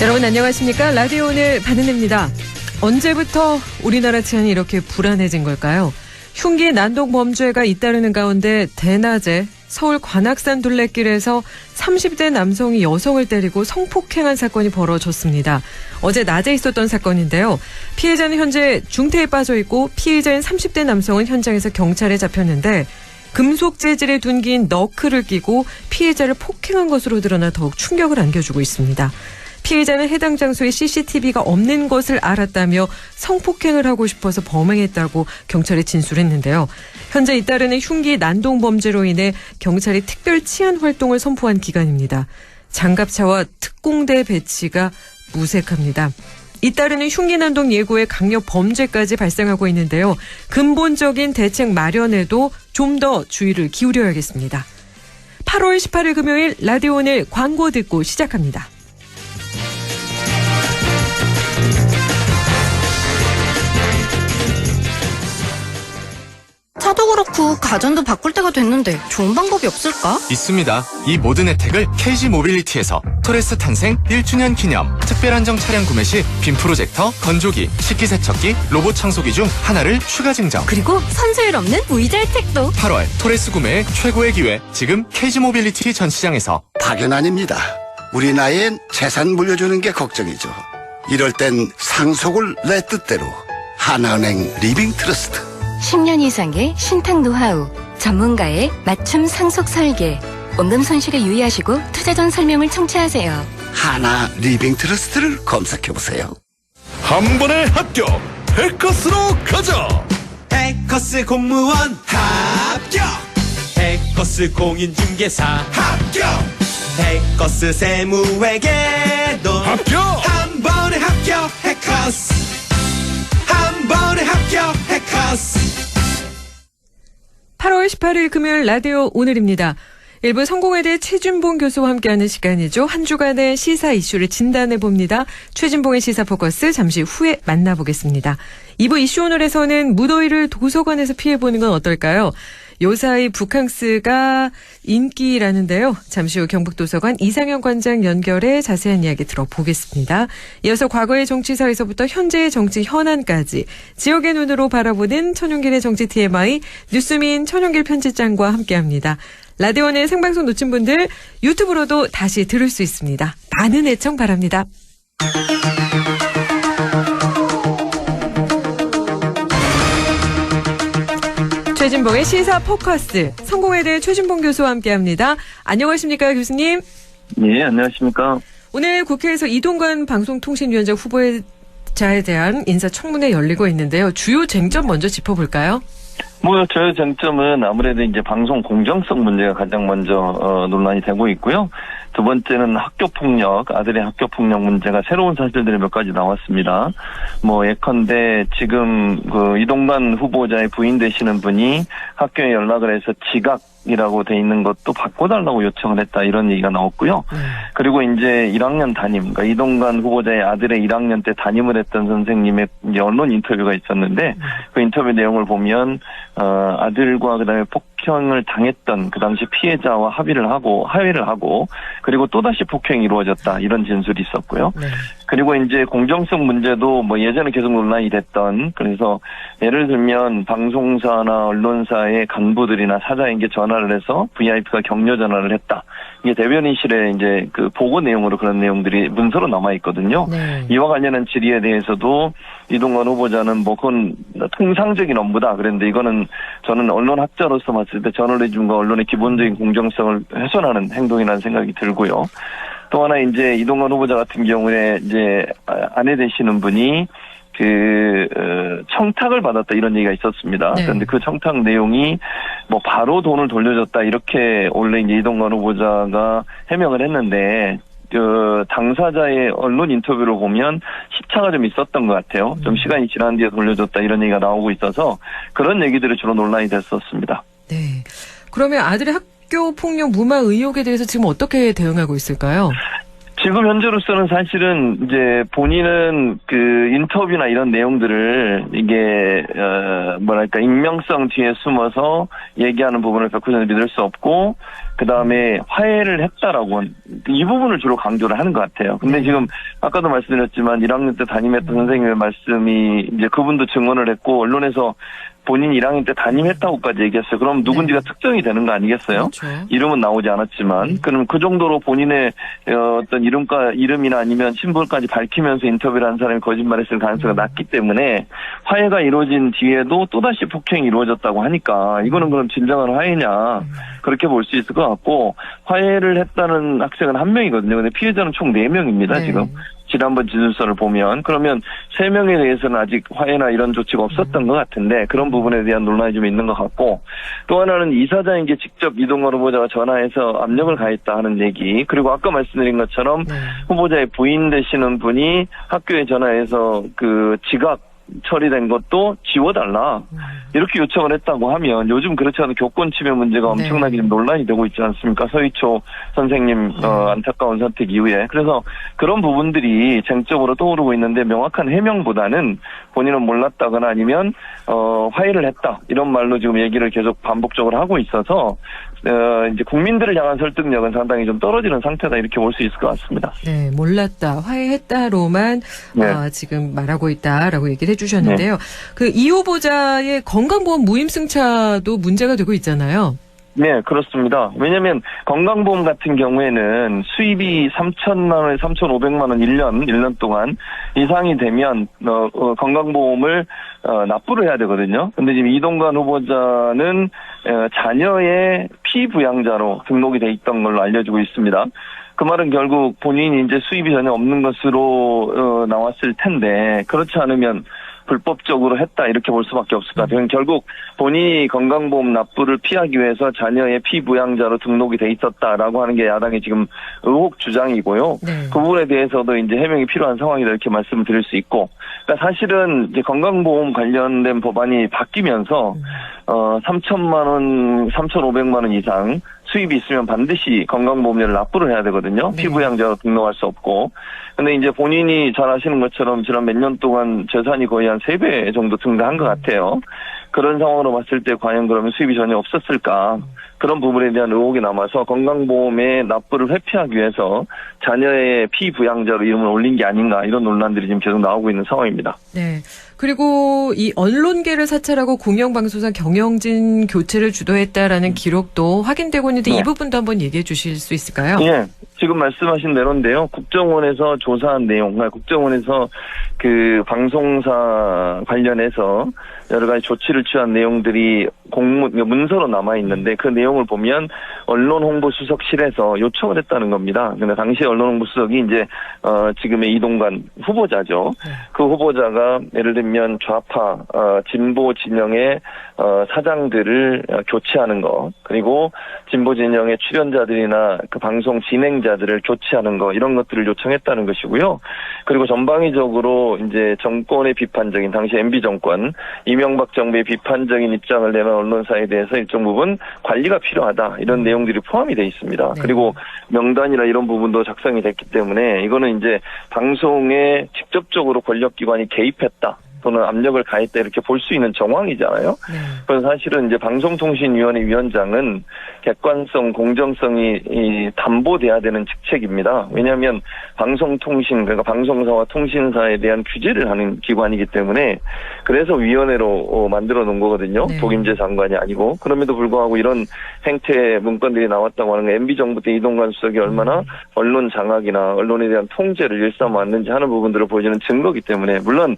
여러분 안녕하십니까? 라디오 오늘 반은혜입니다. 언제부터 우리나라 치안이 이렇게 불안해진 걸까요? 흉기 난동 범죄가 잇따르는 가운데 대낮에 서울 관악산 둘레길에서 30대 남성이 여성을 때리고 성폭행한 사건이 벌어졌습니다. 어제 낮에 있었던 사건인데요. 피해자는 현재 중태에 빠져 있고 피해자인 30대 남성은 현장에서 경찰에 잡혔는데 금속 재질의 둔기인 너클을 끼고 피해자를 폭행한 것으로 드러나 더욱 충격을 안겨주고 있습니다. 피해자는 해당 장소에 CCTV가 없는 것을 알았다며 성폭행을 하고 싶어서 범행했다고 경찰에 진술했는데요. 현재 잇따르는 흉기 난동 범죄로 인해 경찰이 특별 치안 활동을 선포한 기간입니다. 장갑차와 특공대 배치가 무색합니다. 잇따르는 흉기 난동 예고에 강력 범죄까지 발생하고 있는데요. 근본적인 대책 마련에도 좀 더 주의를 기울여야겠습니다. 8월 18일 금요일 라디오 오늘 광고 듣고 시작합니다. 차도 그렇고 가전도 바꿀 때가 됐는데 좋은 방법이 없을까? 있습니다. 이 모든 혜택을 KG 모빌리티에서 토레스 탄생 1주년 기념 특별 한정 차량 구매 시 빔 프로젝터, 건조기, 식기세척기, 로봇 청소기 중 하나를 추가 증정. 그리고 선수율 없는 무이자 혜택도. 8월 토레스 구매의 최고의 기회. 지금 KG 모빌리티 전 시장에서. 파견 아닙니다. 우리 나이엔 재산 물려주는 게 걱정이죠. 이럴 땐 상속을 내 뜻대로. 하나은행 리빙 트러스트. 10년 이상의 신탁 노하우, 전문가의 맞춤 상속 설계. 원금 손실에 유의하시고 투자 전 설명을 청취하세요. 하나 리빙 트러스트를 검색해보세요. 한 번에 합격! 해커스로 가자! 해커스 공무원 합격! 해커스 공인중개사 합격! 해커스 세무회계도 합격! 한 번에 합격! 해커스 한 번에 합격! 해커스 8월 18일 금요일 라디오 오늘입니다. 일부 성공회대 최진봉 교수와 함께하는 시간이죠. 한 주간의 시사 이슈를 진단해봅니다. 최진봉의 시사 포커스 잠시 후에 만나보겠습니다. 2부 이슈 오늘에서는 무더위를 도서관에서 피해보는 건 어떨까요? 요사이 북캉스가 인기라는데요. 잠시 후 경북도서관 이상현 관장 연결해 자세한 이야기 들어보겠습니다. 이어서 과거의 정치사에서부터 현재의 정치 현안까지 지역의 눈으로 바라보는 천용길의 정치 TMI 뉴스민 천용길 편집장과 함께합니다. 라디오의 생방송 놓친 분들 유튜브로도 다시 들을 수 있습니다. 많은 애청 바랍니다. 최진봉의 시사 포커스, 성공회대 최진봉 교수와 함께합니다. 안녕하십니까 교수님? 예, 안녕하십니까. 오늘 국회에서 이동관 방송통신위원장 후보자에 대한 인사청문회 열리고 있는데요. 주요 쟁점 먼저 짚어볼까요? 저의 쟁점은 아무래도 이제 방송 공정성 문제가 가장 먼저 논란이 되고 있고요. 두 번째는 학교폭력, 아들의 학교폭력 문제가 새로운 사실들이 몇 가지 나왔습니다. 예컨대 지금 이동관 후보자의 부인 되시는 분이 학교에 연락을 해서 지각이라고 돼 있는 것도 바꿔달라고 요청을 했다, 이런 얘기가 나왔고요. 그리고 이제 1학년 담임, 그러니까 이동관 후보자의 아들의 1학년 때 담임을 했던 선생님의 이제 언론 인터뷰가 있었는데 그 인터뷰 내용을 보면 아들과 그다음에 폭행을 당했던 그 당시 피해자와 합의를 하고 그리고 또다시 폭행이 이루어졌다, 이런 진술이 있었고요. 그리고 이제 공정성 문제도 예전에 계속 논란이 됐던, 그래서 예를 들면 방송사나 언론사의 간부들이나 사장에게 전화를 해서 VIP가 격려 전화를 했다. 이게 대변인실에 이제 그 보고 내용으로 그런 내용들이 문서로 남아 있거든요. 네. 이와 관련한 질의에 대해서도 이동관 후보자는 그건 통상적인 업무다 그랬는데, 이거는 저는 언론학자로서 봤을 때 저널리즘과 언론의 기본적인 공정성을 훼손하는 행동이라는 생각이 들고요. 또 하나 이제 이동관 후보자 같은 경우에 이제 아내 되시는 분이 청탁을 받았다, 이런 얘기가 있었습니다. 네. 그런데 그 청탁 내용이 바로 돈을 돌려줬다, 이렇게 원래 이제 이동관 후보자가 해명을 했는데, 당사자의 언론 인터뷰를 보면 시차가 좀 있었던 것 같아요. 좀 시간이 지난 뒤에 돌려줬다, 이런 얘기가 나오고 있어서 그런 얘기들이 주로 논란이 됐었습니다. 네. 그러면 아들의 학교 폭력 무마 의혹에 대해서 지금 어떻게 대응하고 있을까요? 지금 현재로서는 사실은 이제 본인은 그 인터뷰나 이런 내용들을 이게 뭐랄까 익명성 뒤에 숨어서 얘기하는 부분을 100% 믿을 수 없고 그 다음에 화해를 했다라고 이 부분을 주로 강조를 하는 것 같아요. 근데 지금 아까도 말씀드렸지만 1학년 때 담임했던 선생님의 말씀이 이제 그분도 증언을 했고 언론에서 본인이 1학년 때 담임했다고까지 얘기했어요. 그럼 누군지가 특정이 되는 거 아니겠어요? 그렇죠. 이름은 나오지 않았지만 그럼 그 정도로 본인의 어떤 이름이나 아니면 신분까지 밝히면서 인터뷰를 한 사람이 거짓말했을 가능성이 낮기 때문에 화해가 이루어진 뒤에도 또다시 폭행이 이루어졌다고 하니까 이거는 그럼 진정한 화해냐 그렇게 볼 수 있을 것 같고 화해를 했다는 학생은 1명이거든요. 근데 피해자는 총 4명입니다. 네. 지금. 지난번 진술서를 보면 그러면 3명에 대해서는 아직 화해나 이런 조치가 없었던 것 같은데 그런 부분에 대한 논란이 좀 있는 것 같고 또 하나는 이사장에게 직접 이동관 후보자가 전화해서 압력을 가했다 하는 얘기 그리고 아까 말씀드린 것처럼 후보자의 부인 되시는 분이 학교에 전화해서 그 지각 처리된 것도 지워달라 이렇게 요청을 했다고 하면 요즘 그렇지 않은 교권 침해 문제가 엄청나게 좀 논란이 되고 있지 않습니까? 서희초 선생님 안타까운 선택 이후에 그래서 그런 부분들이 쟁점으로 떠오르고 있는데 명확한 해명보다는 본인은 몰랐다거나 아니면 화해를 했다 이런 말로 지금 얘기를 계속 반복적으로 하고 있어서 이제 국민들을 향한 설득력은 상당히 좀 떨어지는 상태다 이렇게 볼 수 있을 것 같습니다. 네, 몰랐다, 화해했다로만 지금 말하고 있다라고 얘기를 해주셨는데요. 그 이 후보자의 건강보험 무임승차도 문제가 되고 있잖아요. 네, 그렇습니다. 왜냐하면 건강보험 같은 경우에는 수입이 3,000만 원에서 3,500만 원 1년 동안 이상이 되면 건강보험을 납부를 해야 되거든요. 근데 지금 이동관 후보자는 자녀의 피부양자로 등록이 돼 있던 걸로 알려지고 있습니다. 그 말은 결국 본인이 이제 수입이 전혀 없는 것으로 나왔을 텐데 그렇지 않으면 불법적으로 했다 이렇게 볼 수밖에 없을 것 같아요. 결국 본인이 건강보험 납부를 피하기 위해서 자녀의 피부양자로 등록이 돼 있었다라고 하는 게 야당의 지금 의혹 주장이고요. 그 부분에 대해서도 이제 해명이 필요한 상황이다 이렇게 말씀을 드릴 수 있고, 그러니까 사실은 이제 건강보험 관련된 법안이 바뀌면서 3,000만 원, 3,500만 원 이상 수입이 있으면 반드시 건강보험료를 납부를 해야 되거든요. 피부양자로 등록할 수 없고. 근데 이제 본인이 잘 아시는 것처럼 지난 몇 년 동안 재산이 거의 한 3배 정도 증가한 것 같아요. 그런 상황으로 봤을 때 과연 그러면 수입이 전혀 없었을까? 그런 부분에 대한 의혹이 남아서 건강보험의 납부를 회피하기 위해서 자녀의 피부양자로 이름을 올린 게 아닌가 이런 논란들이 지금 계속 나오고 있는 상황입니다. 네. 그리고 이 언론계를 사찰하고 공영방송사 경영진 교체를 주도했다라는 기록도 확인되고 있는데 이 부분도 한번 얘기해 주실 수 있을까요? 예. 지금 말씀하신 대로인데요. 국정원에서 조사한 내용, 국정원에서 그 방송사 관련해서 여러 가지 조치를 취한 내용들이 문서로 남아 있는데 그 내용을 보면 언론홍보수석실에서 요청을 했다는 겁니다. 근데 당시 언론홍보수석이 이제 지금의 이동관 후보자죠. 그 후보자가 예를 들면 좌파 진보 진영의 사장들을 교체하는 것, 그리고 진보 진영의 출연자들이나 그 방송 진행자들을 교체하는 것, 이런 것들을 요청했다는 것이고요. 그리고 전방위적으로 이제 정권의 비판적인, 당시 MB 정권 이명박 정부의 비판적인 입장을 내는 언론사에 대해서 일정 부분 관리가 필요하다, 이런 내용들이 포함이 돼 있습니다. 그리고 명단이나 이런 부분도 작성이 됐기 때문에 이거는 이제 방송에 직접적으로 권력기관이 개입했다 또는 압력을 가했다 이렇게 볼 수 있는 정황이잖아요. 그래서 사실은 이제 방송통신위원회 위원장은 객관성, 공정성이 담보돼야 되는 직책입니다. 왜냐하면 방송통신, 그러니까 방송사와 통신사에 대한 규제를 하는 기관이기 때문에 그래서 위원회로 만들어 놓은 거거든요. 독임제 장관이 아니고. 그럼에도 불구하고 이런 행태 문건들이 나왔다고 하는 건 MB정부 때 이동관 수석이 얼마나 언론 장악이나 언론에 대한 통제를 일삼았는지 하는 부분들을 보여주는 증거이기 때문에, 물론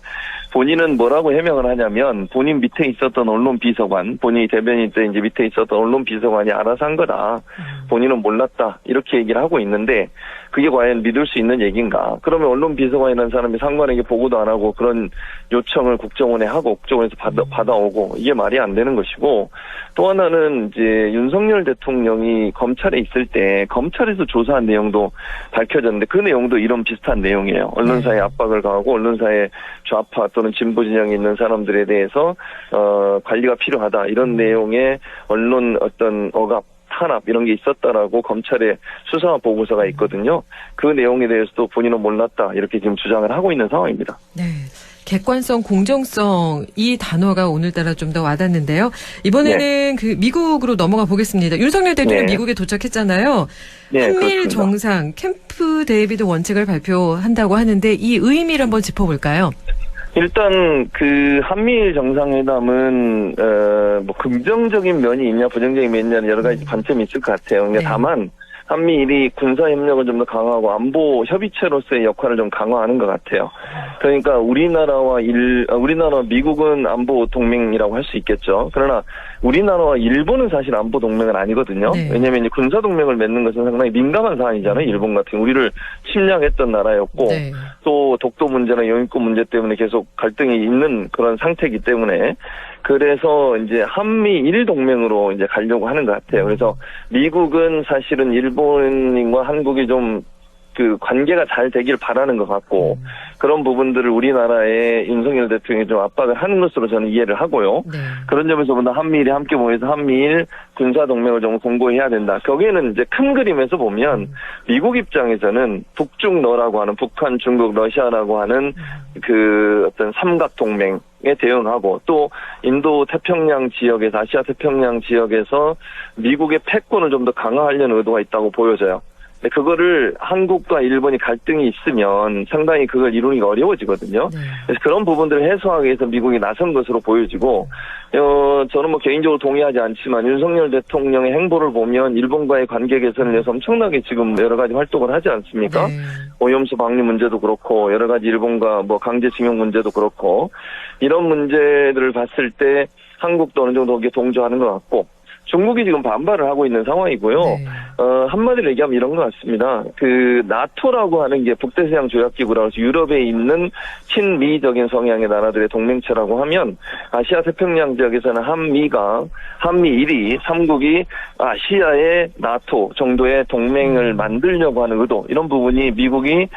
본인은 뭐라고 해명을 하냐면 본인 밑에 있었던 언론 비서관, 본인이 대변인 때 이제 밑에 있었던 언론 비서관이 알아서 한 거다. 본인은 몰랐다. 이렇게 얘기를 하고 있는데 그게 과연 믿을 수 있는 얘기인가? 그러면 언론 비서관이라는 사람이 상관에게 보고도 안 하고 그런 요청을 국정원에 하고 국정원에서 받아오고, 이게 말이 안 되는 것이고, 또 하나는 이제 윤석열 대통령이 검찰에 있을 때 검찰에서 조사한 내용도 밝혀졌는데 그 내용도 이런 비슷한 내용이에요. 언론사에 압박을 가하고 언론사에 좌파 또는 진보 진영에 있는 사람들에 대해서 관리가 필요하다, 이런 내용의 언론 어떤 억압, 탄압 이런 게 있었다라고 검찰의 수사 보고서가 있거든요. 그 내용에 대해서도 본인은 몰랐다 이렇게 지금 주장을 하고 있는 상황입니다. 네. 객관성, 공정성 이 단어가 오늘따라 좀 더 와닿는데요. 이번에는 그 미국으로 넘어가 보겠습니다. 윤석열 대통령 네. 미국에 도착했잖아요. 네, 한미일 그렇습니다. 정상 캠프 데이비드 원칙을 발표한다고 하는데 이 의미를 한번 짚어볼까요? 일단 그 한미일 정상회담은 뭐 긍정적인 면이 있냐 부정적인 면이 있냐 여러 가지 관점이 있을 것 같아요. 근데 네. 다만 한미일이 군사 협력을 좀 더 강화하고 안보 협의체로서의 역할을 좀 강화하는 것 같아요. 그러니까 우리나라와 미국은 안보 동맹이라고 할 수 있겠죠. 그러나 우리나라와 일본은 사실 안보 동맹은 아니거든요. 네. 왜냐하면 군사 동맹을 맺는 것은 상당히 민감한 사안이잖아요. 일본 같은 경우 우리를 침략했던 나라였고 네. 또 독도 문제나 영유권 문제 때문에 계속 갈등이 있는 그런 상태이기 때문에 그래서 이제 한미일 동맹으로 이제 가려고 하는 것 같아요. 그래서 미국은 사실은 일본과 한국이 좀 그 관계가 잘 되길 바라는 것 같고 그런 부분들을 우리나라의 윤석열 대통령이 좀 압박을 하는 것으로 저는 이해를 하고요. 네. 그런 점에서 보다 한미일이 함께 모여서 한미일 군사 동맹을 좀 공고해야 된다. 거기에는 이제 큰 그림에서 보면 미국 입장에서는 북중러라고 하는 북한, 중국, 러시아라고 하는 그 어떤 삼각 동맹 에 대응하고 또 인도 태평양 지역에서 아시아 태평양 지역에서 미국의 패권을 좀 더 강화하려는 의도가 있다고 보여져요. 근데 그거를 한국과 일본이 갈등이 있으면 상당히 그걸 이루기가 어려워지거든요. 네. 그래서 그런 부분들을 해소하기 위해서 미국이 나선 것으로 보여지고 저는 뭐 개인적으로 동의하지 않지만 윤석열 대통령의 행보를 보면 일본과의 관계 개선을 위해서 엄청나게 지금 여러 가지 활동을 하지 않습니까? 네. 오염수 방류 문제도 그렇고 여러 가지 일본과 뭐 강제징용 문제도 그렇고 이런 문제들을 봤을 때 한국도 어느 정도 거기에 동조하는 것 같고 중국이 지금 반발을 하고 있는 상황이고요. 네. 한마디로 얘기하면 이런 것 같습니다. 그 나토라고 하는 게 북대서양 조약기구라고 해서 유럽에 있는 친미적인 성향의 나라들의 동맹체라고 하면 아시아 태평양 지역에서는 한미일이 삼국이 아시아의 나토 정도의 동맹을 만들려고 하는 의도 이런 부분이 미국이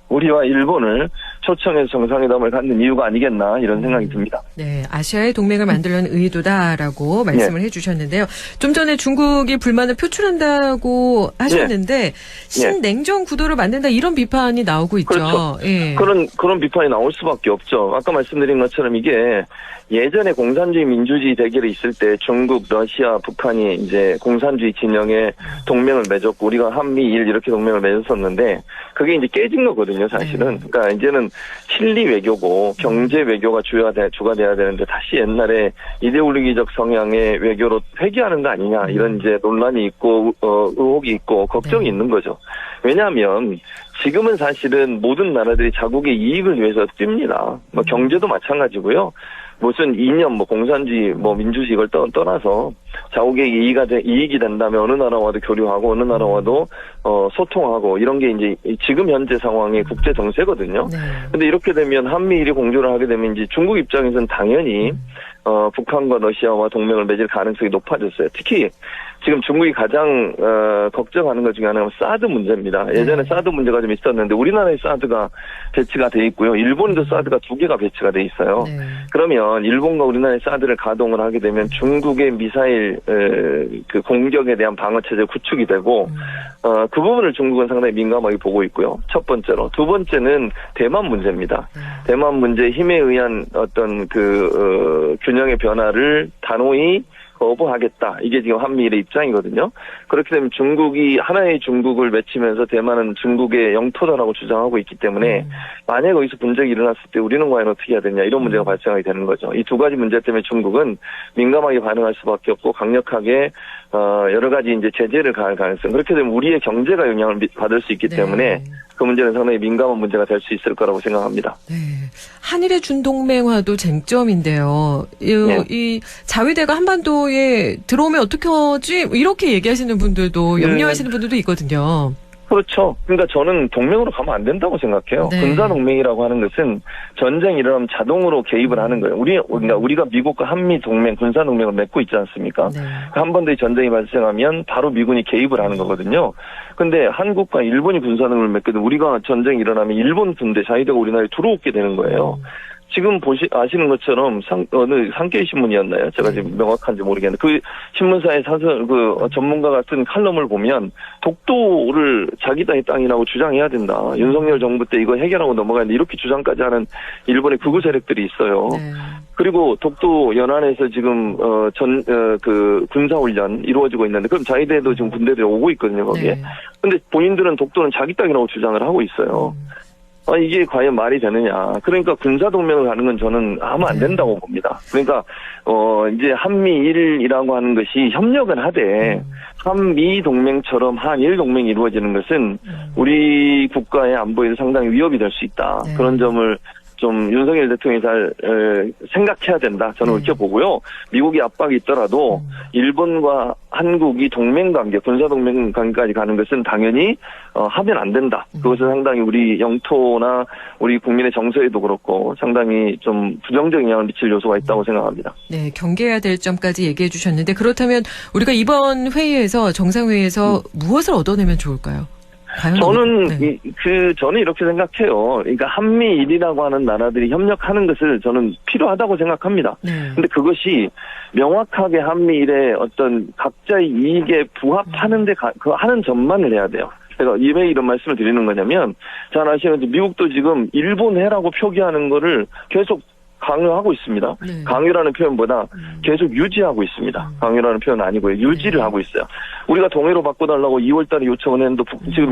우리와 일본을 초청해서 정상회담을 갖는 이유가 아니겠나 이런 생각이 듭니다. 네, 아시아의 동맹을 만들려는 의도다라고 말씀을 해주셨는데요. 좀 전에 중국이 불만을 표출한다고 하셨는데 신냉전 구도를 만든다 이런 비판이 나오고 있죠. 그렇죠. 예. 그런 비판이 나올 수밖에 없죠. 아까 말씀드린 것처럼 이게 예전에 공산주의 민주주의 대결이 있을 때 중국, 러시아, 북한이 이제 공산주의 진영의 동맹을 맺었고 우리가 한미일 이렇게 동맹을 맺었었는데 그게 이제 깨진 거거든요, 사실은. 그러니까 이제는 실리 외교고 경제 외교가 주가 돼야 되는데 다시 옛날에 이데올로기적 성향의 외교로 회귀하는 거 아니냐 이런 이제 논란이 있고 의혹이 있고 걱정이 있는 거죠. 왜냐하면 지금은 사실은 모든 나라들이 자국의 이익을 위해서 뜁니다. 뭐 경제도 마찬가지고요. 무슨 이념, 뭐 공산주의, 뭐 민주주의 이걸 떠나서 자국의 이익이 된다면 어느 나라와도 교류하고 어느 나라와도 소통하고 이런 게 이제 지금 현재 상황의 국제 정세거든요. 네. 근데 이렇게 되면 한미일이 공조를 하게 되면 이제 중국 입장에서는 당연히 북한과 러시아와 동맹을 맺을 가능성이 높아졌어요. 특히 지금 중국이 가장 걱정하는 것 중에 하나가 사드 문제입니다. 예전에 사드 문제가 좀 있었는데 우리나라에 사드가 배치가 돼 있고요. 일본도 사드가 2개가 배치가 돼 있어요. 네. 그러면 일본과 우리나라의 사드를 가동을 하게 되면 중국의 미사일 그 공격에 대한 방어 체제 구축이 되고 그 부분을 중국은 상당히 민감하게 보고 있고요. 첫 번째로. 두 번째는 대만 문제입니다. 대만 문제 힘에 의한 어떤 균형의 변화를 단호히 거부하겠다. 이게 지금 한미일의 입장이거든요. 그렇게 되면 중국이 하나의 중국을 맺히면서 대만은 중국의 영토다라고 주장하고 있기 때문에 만약 거기서 분쟁이 일어났을 때 우리는 과연 어떻게 해야 되냐 이런 문제가 발생하게 되는 거죠. 이 두 가지 문제 때문에 중국은 민감하게 반응할 수밖에 없고 강력하게 여러 가지 이제 제재를 가할 가능성. 그렇게 되면 우리의 경제가 영향을 받을 수 있기 때문에 그 문제는 상당히 민감한 문제가 될 수 있을 거라고 생각합니다. 네. 한일의 준동맹화도 쟁점인데요. 이 자위대가 한반도에 들어오면 어떻게 하지? 이렇게 얘기하시는 분들도 염려하시는 분들도 있거든요. 그렇죠. 그러니까 저는 동맹으로 가면 안 된다고 생각해요. 네. 군사동맹이라고 하는 것은 전쟁이 일어나면 자동으로 개입을 하는 거예요. 우리가 미국과 한미 동맹, 군사동맹을 맺고 있지 않습니까? 네. 한 번의 전쟁이 발생하면 바로 미군이 개입을 하는 거거든요. 근데 한국과 일본이 군사동맹을 맺게 되면 우리가 전쟁이 일어나면 일본 군대, 자위대가 우리나라에 들어오게 되는 거예요. 지금 아시는 것처럼 어느 상계의 신문이었나요? 제가 지금 명확한지 모르겠는데 그 신문사의 전문가 같은 칼럼을 보면 독도를 자기 땅이라고 주장해야 된다. 윤석열 정부 때 이거 해결하고 넘어가야 된다. 이렇게 주장까지 하는 일본의 극우 세력들이 있어요. 네. 그리고 독도 연안에서 지금 군사훈련 이루어지고 있는데 그럼 자위대도 지금 군대들이 오고 있거든요 거기에. 네. 근데 본인들은 독도는 자기 땅이라고 주장을 하고 있어요. 이게 과연 말이 되느냐. 그러니까 군사동맹을 가는 건 저는 하면 안 된다고 봅니다. 그러니까, 이제 한미일이라고 하는 것이 협력은 하되, 한미 동맹처럼 한일 동맹이 이루어지는 것은 우리 국가의 안보에도 상당히 위협이 될 수 있다. 네. 그런 점을 좀 윤석열 대통령이 잘 생각해야 된다. 저는 그렇게 보고요. 미국이 압박이 있더라도 일본과 한국이 동맹관계, 군사동맹관계까지 가는 것은 당연히 하면 안 된다. 그것은 상당히 우리 영토나 우리 국민의 정서에도 그렇고 상당히 좀 부정적인 영향을 미칠 요소가 있다고 생각합니다. 네, 경계해야 될 점까지 얘기해 주셨는데 그렇다면 우리가 이번 회의에서 정상회의에서 무엇을 얻어내면 좋을까요? 저는 네. 저는 이렇게 생각해요. 그러니까 한미일이라고 하는 나라들이 협력하는 것을 저는 필요하다고 생각합니다. 네. 근데 그것이 명확하게 한미일의 어떤 각자의 이익에 부합하는데 하는 점만을 해야 돼요. 제가 왜 이런 말씀을 드리는 거냐면 잘 아시는 미국도 지금 일본해라고 표기하는 거를 계속 강요하고 있습니다. 네. 강요라는 표현보다 계속 유지하고 있습니다. 강요라는 표현은 아니고요. 유지를 하고 있어요. 우리가 동해로 바꿔달라고 2월달에 요청을 했는데 지금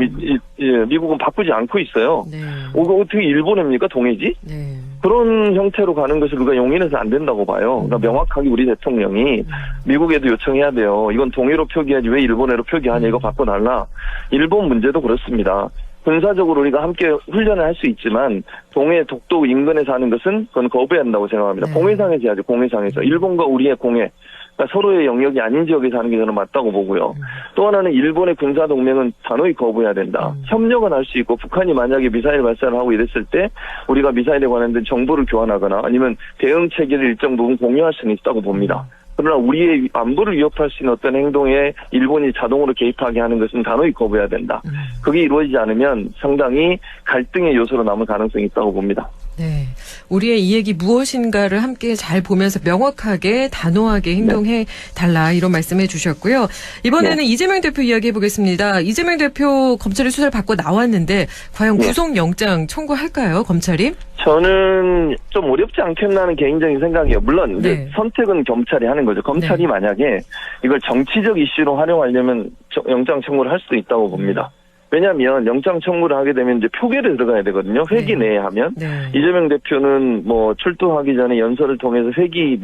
미국은 바꾸지 않고 있어요. 네. 어떻게 일본입니까? 동해지? 네. 그런 형태로 가는 것을 우리가 용인해서 안 된다고 봐요. 그러니까 명확하게 우리 대통령이 미국에도 요청해야 돼요. 이건 동해로 표기하지 왜 일본해로 표기하냐 이거 바꿔달라. 일본 문제도 그렇습니다. 군사적으로 우리가 함께 훈련을 할 수 있지만 동해 독도 인근에서 하는 것은 그건 거부해야 한다고 생각합니다. 네. 공해상에서 해야죠. 공해상에서. 일본과 우리의 공해. 그러니까 서로의 영역이 아닌 지역에서 하는 게 저는 맞다고 보고요. 또 하나는 일본의 군사동맹은 단호히 거부해야 된다. 협력은 할 수 있고 북한이 만약에 미사일 발사를 하고 이랬을 때 우리가 미사일에 관련된 정보를 교환하거나 아니면 대응 체계를 일정 부분 공유할 수는 있다고 봅니다. 그러나 우리의 안보를 위협할 수 있는 어떤 행동에 일본이 자동으로 개입하게 하는 것은 단호히 거부해야 된다. 그게 이루어지지 않으면 상당히 갈등의 요소로 남을 가능성이 있다고 봅니다. 네. 우리의 이익이 무엇인가를 함께 잘 보면서 명확하게 단호하게 행동해 달라 이런 말씀해 주셨고요. 이번에는 이재명 대표 이야기해 보겠습니다. 이재명 대표 검찰의 수사를 받고 나왔는데 과연 구속영장 청구할까요? 검찰이? 저는 좀 어렵지 않겠나 하는 개인적인 생각이에요. 물론 이제 선택은 검찰이 하는 거죠. 검찰이 만약에 이걸 정치적 이슈로 활용하려면 영장 청구를 할 수도 있다고 봅니다. 왜냐하면 영장 청구를 하게 되면 이제 표결에 들어가야 되거든요. 회기 내에 하면. 이재명 대표는 뭐 출두하기 전에 연설을 통해서 회기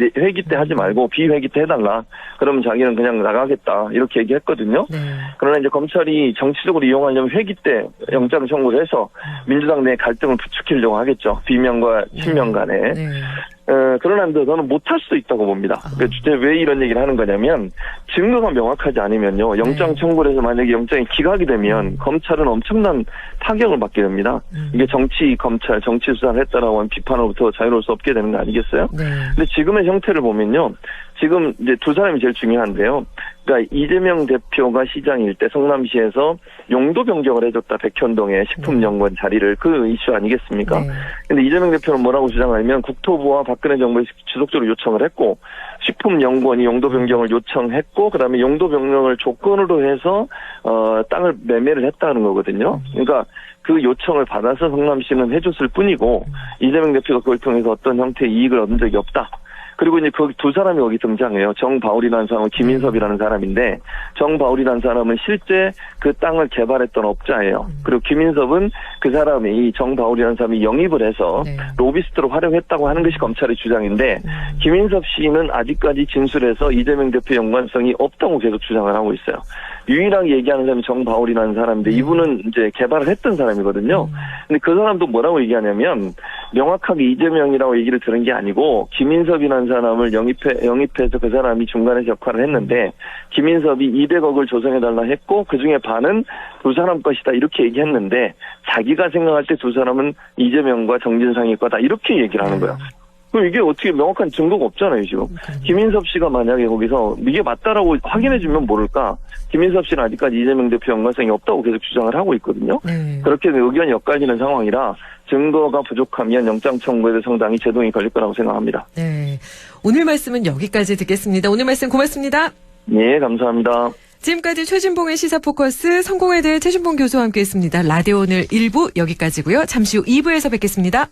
때 하지 말고 비회기 때 해달라. 그러면 자기는 그냥 나가겠다. 이렇게 얘기했거든요. 그러나 이제 검찰이 정치적으로 이용하려면 회기 때 영장 청구를 해서 민주당 내 갈등을 부추기려고 하겠죠. 비명과 친명 간에. 그러나 저는 못할 수도 있다고 봅니다. 왜 이런 얘기를 하는 거냐면 증거가 명확하지 않으면요. 영장 청구를 해서 만약에 영장이 기각이 되면 검찰은 엄청난 타격을 받게 됩니다. 이게 검찰, 정치 수사를 했다라고 하는 비판으로부터 자유로울 수 없게 되는 거 아니겠어요? 근데 지금의 형태를 보면요. 지금 이제 두 사람이 제일 중요한데요. 그러니까 이재명 대표가 시장일 때 성남시에서 용도 변경을 해줬다. 백현동의 식품연구원 자리를 그 이슈 아니겠습니까? 근데 이재명 대표는 뭐라고 주장하냐면 국토부와 박근혜 정부에 지속적으로 요청을 했고 식품연구원이 용도 변경을 요청했고 그다음에 용도 변경을 조건으로 해서 땅을 매매를 했다는 거거든요. 그러니까 그 요청을 받아서 성남시는 해줬을 뿐이고 이재명 대표가 그걸 통해서 어떤 형태의 이익을 얻은 적이 없다. 그리고 이제 그 두 사람이 거기 등장해요. 정바울이라는 사람은 김인섭이라는 사람인데 정바울이라는 사람은 실제 그 땅을 개발했던 업자예요. 그리고 김인섭은 그 사람이 정바울이라는 사람이 영입을 해서 로비스트로 활용했다고 하는 것이 검찰의 주장인데 김인섭 씨는 아직까지 진술해서 이재명 대표 연관성이 없다고 계속 주장을 하고 있어요. 유일하게 얘기하는 사람이 정바울이라는 사람인데 이분은 이제 개발을 했던 사람이거든요. 근데 그 사람도 뭐라고 얘기하냐면 명확하게 이재명이라고 얘기를 들은 게 아니고 김인섭이라는 사람을 영입해서 그 사람이 중간에서 역할을 했는데 김인섭이 200억을 조성해달라 했고 그중에 반은 두 사람 것이다 이렇게 얘기했는데 자기가 생각할 때 두 사람은 이재명과 정진상일 거다 이렇게 얘기를 하는 거예요. 그럼 이게 어떻게 명확한 증거가 없잖아요, 지금. 김인섭 씨가 만약에 거기서 이게 맞다라고 확인해주면 모를까. 김인섭 씨는 아직까지 이재명 대표 연관성이 없다고 계속 주장을 하고 있거든요. 그렇게 의견이 엇갈리는 상황이라 증거가 부족하면 영장 청구에 상당히 제동이 걸릴 거라고 생각합니다. 네. 오늘 말씀은 여기까지 듣겠습니다. 오늘 말씀 고맙습니다. 예, 감사합니다. 지금까지 최진봉의 시사포커스 성공에 대해 최진봉 교수와 함께했습니다. 라디오 오늘 1부 여기까지고요. 잠시 후 2부에서 뵙겠습니다.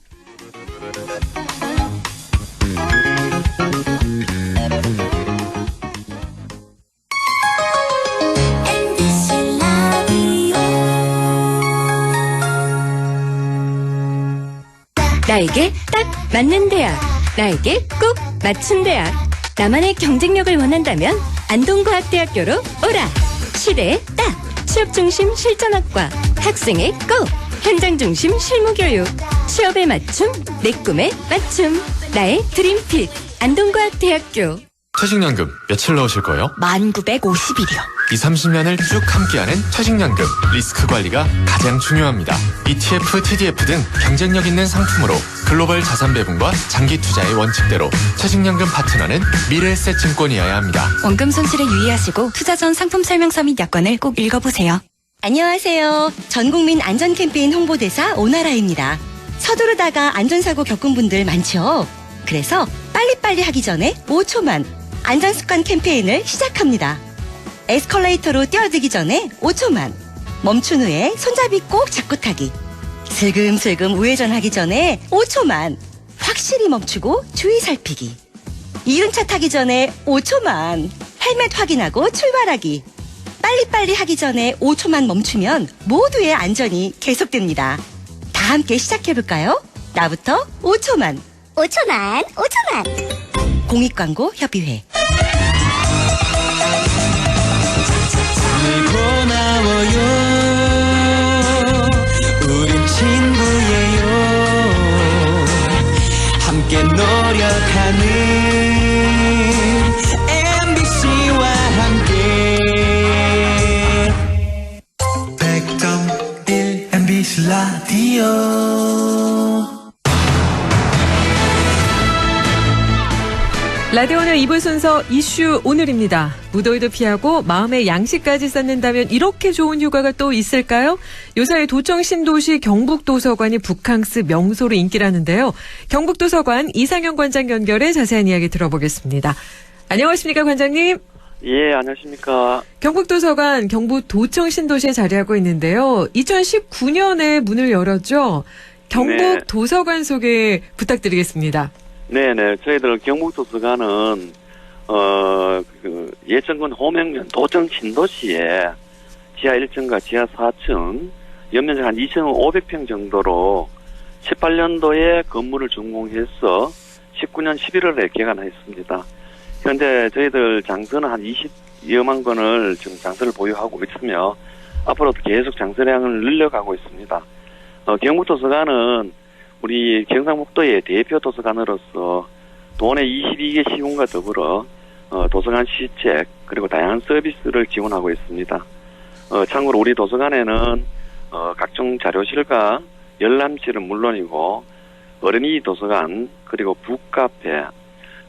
나에게 딱 맞는 대학, 나에게 꼭 맞춘 대학. 나만의 경쟁력을 원한다면 안동과학대학교로 오라. 시대에 딱 취업중심 실전학과, 학생의 꼭 현장중심 실무교육, 취업에 맞춤, 내 꿈에 맞춤. 나의 드림핏 안동과학대학교. 퇴직연금 며칠 넣으실 거예요? 1950일이요. 20-30년을 쭉 함께하는 퇴직연금 리스크 관리가 가장 중요합니다. ETF, TDF 등 경쟁력 있는 상품으로 글로벌 자산 배분과 장기 투자의 원칙대로 퇴직연금 파트너는 미래에셋증권이어야 합니다. 원금 손실에 유의하시고 투자 전 상품 설명서 및 약관을 꼭 읽어보세요. 안녕하세요. 전국민 안전 캠페인 홍보대사 오나라입니다. 서두르다가 안전사고 겪은 분들 많죠? 그래서 빨리빨리 하기 전에 5초만 안전습관 캠페인을 시작합니다. 에스컬레이터로 뛰어들기 전에 5초만. 멈춘 후에 손잡이 꼭 잡고 타기. 슬금슬금 우회전하기 전에 5초만. 확실히 멈추고 주의 살피기. 이륜차 타기 전에 5초만. 헬멧 확인하고 출발하기. 빨리빨리 하기 전에 5초만 멈추면 모두의 안전이 계속됩니다. 다 함께 시작해볼까요? 나부터 5초만. 5초만. 공익광고 협의회. 고마워요. 우린 친구예요. 함께 노력하는 MBC와 함께 100.1 MBC 라디오. 라디오 오늘 2부 순서 이슈 오늘입니다. 무더위도 피하고 마음의 양식까지 쌓는다면 이렇게 좋은 휴가가 또 있을까요? 요사이 도청 신도시 경북도서관이 북캉스 명소로 인기라는데요. 경북도서관 이상현 관장 연결해 자세한 이야기 들어보겠습니다. 안녕하십니까, 관장님? 예, 안녕하십니까. 경북도서관 경북 도청 신도시에 자리하고 있는데요. 2019년에 문을 열었죠. 경북도서관 소개 부탁드리겠습니다. 네네. 저희들 경북도서관은, 예천군 호명면 도청 신도시에 지하 1층과 지하 4층, 연면적 한 2,500평 정도로 18년도에 건물을 준공해서 19년 11월에 개관했습니다. 현재 저희들 장서는 한 20여만 건을 지금 장서를 보유하고 있으며, 앞으로도 계속 장서량을 늘려가고 있습니다. 경북도서관은 우리 경상북도의 대표 도서관으로서 도내 22개 시군과 더불어 도서관 시책 그리고 다양한 서비스를 지원하고 있습니다. 참고로 우리 도서관에는 각종 자료실과 열람실은 물론이고 어린이 도서관 그리고 북카페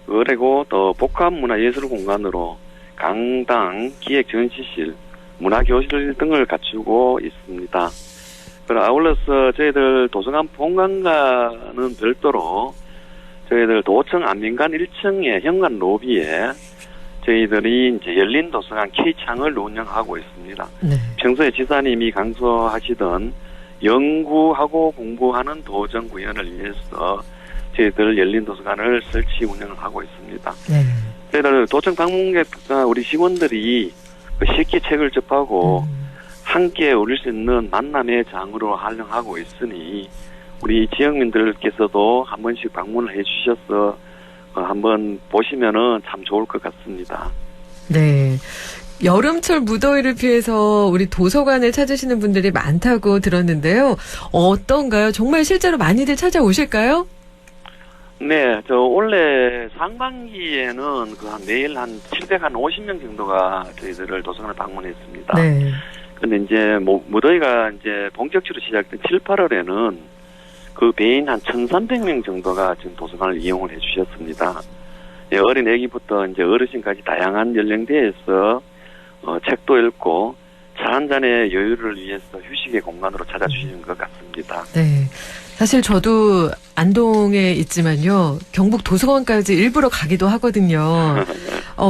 그리고 또 복합문화예술 공간으로 강당, 기획 전시실, 문화교실 등을 갖추고 있습니다. 아울러서 저희들 도서관 본관과는 별도로 저희들 도청 안민관 1층의 현관 로비에 저희들이 이제 열린 도서관 K창을 운영하고 있습니다. 네. 평소에 지사님이 강조하시던 연구하고 공부하는 도청 구현을 위해서 저희들 열린 도서관을 설치 운영을 하고 있습니다. 네. 저희들 도청 방문객과 우리 직원들이 쉽게 책을 접하고 함께 어울릴 수 있는 만남의 장으로 활용하고 있으니 우리 지역민들께서도 한 번씩 방문을 해주셔서 한번 보시면은 참 좋을 것 같습니다. 네. 여름철 무더위를 피해서 우리 도서관을 찾으시는 분들이 많다고 들었는데요. 어떤가요? 정말 실제로 많이들 찾아오실까요? 네, 저 원래 상반기에는 한 매일 한 750명 정도가 저희들을 도서관을 방문했습니다. 네. 근데 이제 무더위가 이제 본격적으로 시작된 7, 8월에는 그 배인 한 1,300명 정도가 지금 도서관을 이용을 해주셨습니다. 예, 어린 애기부터 이제 어르신까지 다양한 연령대에서 책도 읽고 차 한 잔의 여유를 위해서 휴식의 공간으로 찾아주시는 것 같습니다. 네. 사실 저도 안동에 있지만요. 경북 도서관까지 일부러 가기도 하거든요.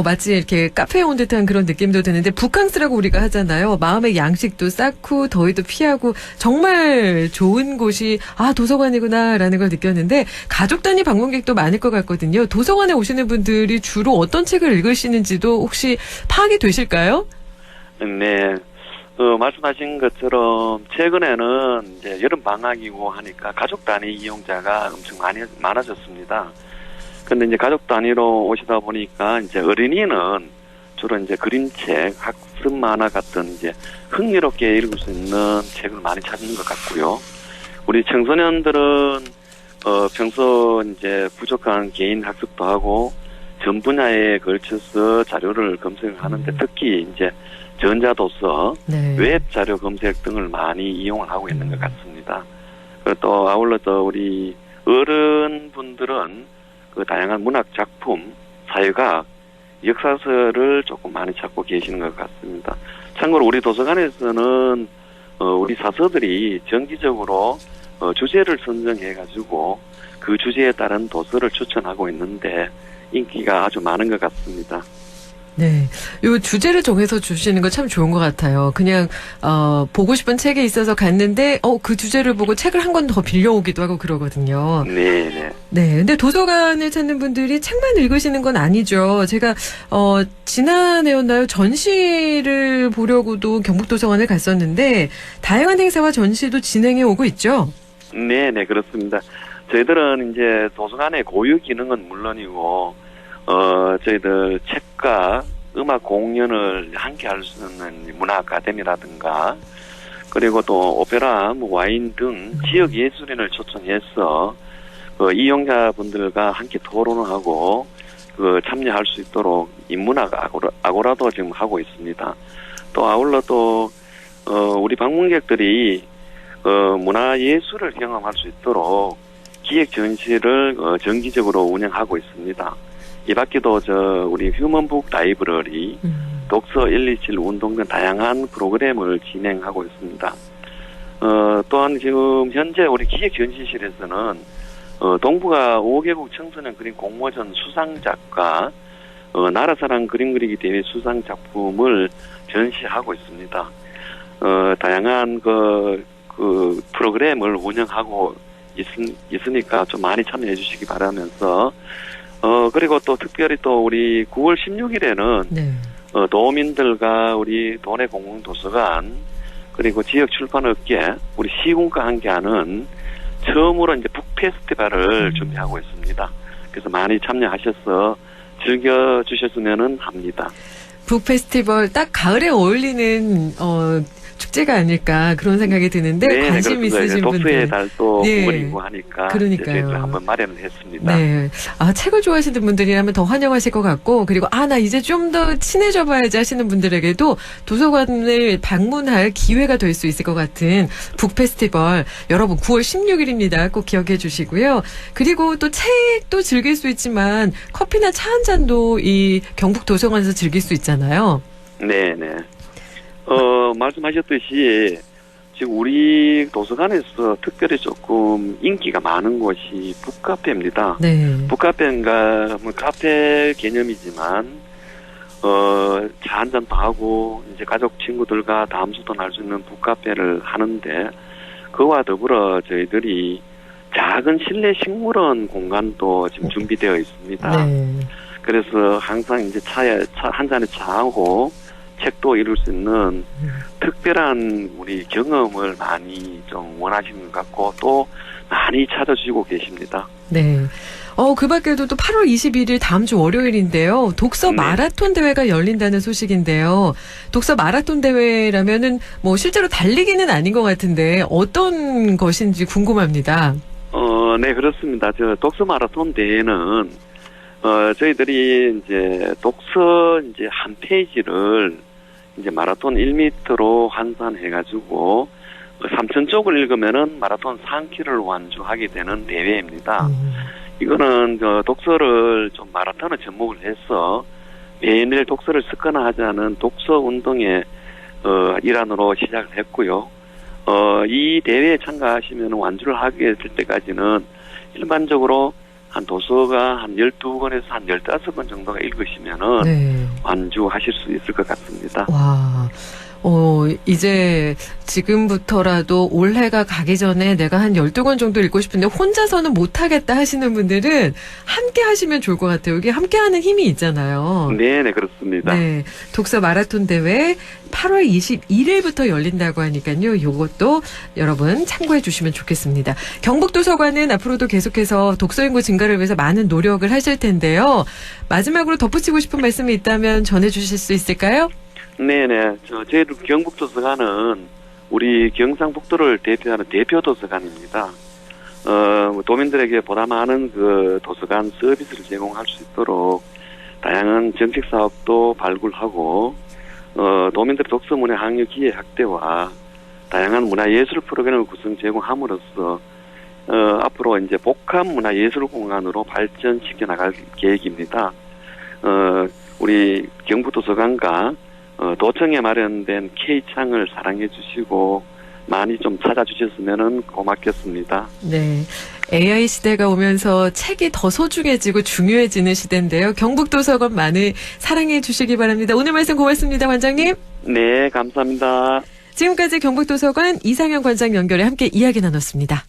마치 이렇게 카페에 온 듯한 그런 느낌도 드는데 북캉스라고 우리가 하잖아요. 마음의 양식도 쌓고 더위도 피하고 정말 좋은 곳이 도서관이구나라는 걸 느꼈는데 가족 단위 방문객도 많을 것 같거든요. 도서관에 오시는 분들이 주로 어떤 책을 읽으시는지도 혹시 파악이 되실까요? 네. 말씀하신 것처럼 최근에는 이제 여름 방학이고 하니까 가족 단위 이용자가 엄청 많아졌습니다. 근데 이제 가족 단위로 오시다 보니까 이제 어린이는 주로 이제 그림책, 학습 만화 같은 이제 흥미롭게 읽을 수 있는 책을 많이 찾는 것 같고요. 우리 청소년들은 평소 이제 부족한 개인 학습도 하고 전 분야에 걸쳐서 자료를 검색을 하는데 특히 이제 전자도서, 네. 웹 자료 검색 등을 많이 이용을 하고 있는 것 같습니다. 그리고 또 아울러 또 우리 어른분들은 그 다양한 문학 작품, 사회과학, 역사서를 조금 많이 찾고 계시는 것 같습니다. 참고로 우리 도서관에서는 우리 사서들이 정기적으로 주제를 선정해가지고 그 주제에 따른 도서를 추천하고 있는데 인기가 아주 많은 것 같습니다. 네. 요 주제를 정해서 주시는 거 참 좋은 것 같아요. 그냥, 보고 싶은 책에 있어서 갔는데, 그 주제를 보고 책을 한 권 더 빌려오기도 하고 그러거든요. 네네. 네. 근데 도서관을 찾는 분들이 책만 읽으시는 건 아니죠. 제가, 지난해였나요? 전시를 보려고도 경북도서관을 갔었는데, 다양한 행사와 전시도 진행해 오고 있죠? 네네, 그렇습니다. 저희들은 이제 도서관의 고유 기능은 물론이고, 저희들 책과 음악 공연을 함께 할 수 있는 문화 아카데미라든가, 그리고 또 오페라, 와인 등 지역 예술인을 초청해서, 이용자분들과 함께 토론을 하고, 참여할 수 있도록 인문학 아고라도 지금 하고 있습니다. 또 아울러 또, 우리 방문객들이, 문화예술을 경험할 수 있도록 기획 전시를 정기적으로 운영하고 있습니다. 이 밖에도 우리 휴먼북 라이브러리, 독서 127 운동 등 다양한 프로그램을 진행하고 있습니다. 또한 지금 현재 우리 기획 전시실에서는 동북아 5개국 청소년 그림 공모전 수상작과 나라사랑 그림 그리기 대회 수상 작품을 전시하고 있습니다. 다양한 그 프로그램을 운영하고 있으니까 좀 많이 참여해 주시기 바라면서 그리고 또 특별히 또 우리 9월 16일에는 네. 도민들과 우리 도내 공공도서관 그리고 지역 출판업계 우리 시군과 함께하는 처음으로 이제 북 페스티벌을 준비하고 있습니다. 그래서 많이 참여하셔서 즐겨주셨으면 합니다. 북 페스티벌 딱 가을에 어울리는 축제가 아닐까 그런 생각이 드는데 네, 관심 그렇습니다. 있으신 분들 독서의 달도 네. 9월이고 하니까 그러니까요. 저희들 한번 마련을 했습니다. 네. 책을 좋아하시는 분들이라면 더 환영하실 것 같고 그리고 나 이제 좀 더 친해져 봐야지 하시는 분들에게도 도서관을 방문할 기회가 될 수 있을 것 같은 북 페스티벌 여러분 9월 16일입니다. 꼭 기억해 주시고요. 그리고 또 책도 즐길 수 있지만 커피나 차 한 잔도 이 경북 도서관에서 즐길 수 있잖아요. 네, 네. 말씀하셨듯이 지금 우리 도서관에서 특별히 조금 인기가 많은 곳이 북카페입니다. 네. 북카페인가 카페 개념이지만 차 한잔도 하고 이제 가족 친구들과 담소도 날 수 있는 북카페를 하는데 그와 더불어 저희들이 작은 실내 식물원 공간도 지금 준비되어 있습니다. 네. 그래서 항상 이제 한 잔에 차하고 책도 이룰 수 있는 특별한 우리 경험을 많이 좀 원하시는 것 같고 또 많이 찾아주시고 계십니다. 네. 그 밖에도 또 8월 21일 다음 주 월요일인데요. 독서 네. 마라톤 대회가 열린다는 소식인데요. 독서 마라톤 대회라면은 뭐 실제로 달리기는 아닌 것 같은데 어떤 것인지 궁금합니다. 네, 그렇습니다. 독서 마라톤 대회는 저희들이 이제 독서 이제 한 페이지를 이제 마라톤 1m로 환산해가지고 삼천 쪽을 읽으면은 마라톤 3km를 완주하게 되는 대회입니다. 이거는 독서를 좀 마라톤을 접목을 해서 매일매일 독서를 습관화하자는 독서 운동의 일환으로 시작을 했고요. 이 대회에 참가하시면 완주를 하게 될 때까지는 일반적으로 한 도서가 한 12권에서 한 15권 정도가 읽으시면은 네. 완주하실 수 있을 것 같습니다. 와. 이제 지금부터라도 올해가 가기 전에 내가 한 12권 정도 읽고 싶은데 혼자서는 못하겠다 하시는 분들은 함께 하시면 좋을 것 같아요. 이게 함께 하는 힘이 있잖아요. 네네, 그렇습니다. 네. 독서 마라톤 대회 8월 21일부터 열린다고 하니까요. 요것도 여러분 참고해 주시면 좋겠습니다. 경북도서관은 앞으로도 계속해서 독서 인구 증가를 위해서 많은 노력을 하실 텐데요. 마지막으로 덧붙이고 싶은 말씀이 있다면 전해 주실 수 있을까요? 네네. 저희 경북도서관은 우리 경상북도를 대표하는 대표 도서관입니다. 도민들에게 보다 많은 그 도서관 서비스를 제공할 수 있도록 다양한 정책 사업도 발굴하고, 도민들의 독서 문화 학력 기회 확대와 다양한 문화예술 프로그램을 구성 제공함으로써, 앞으로 이제 복합 문화예술 공간으로 발전시켜 나갈 계획입니다. 우리 경북도서관과 도청에 마련된 K창을 사랑해 주시고 많이 좀 찾아주셨으면 고맙겠습니다. 네. AI 시대가 오면서 책이 더 소중해지고 중요해지는 시대인데요. 경북도서관 많이 사랑해 주시기 바랍니다. 오늘 말씀 고맙습니다, 관장님. 네, 감사합니다. 지금까지 경북도서관 이상현 관장 연결해 함께 이야기 나눴습니다.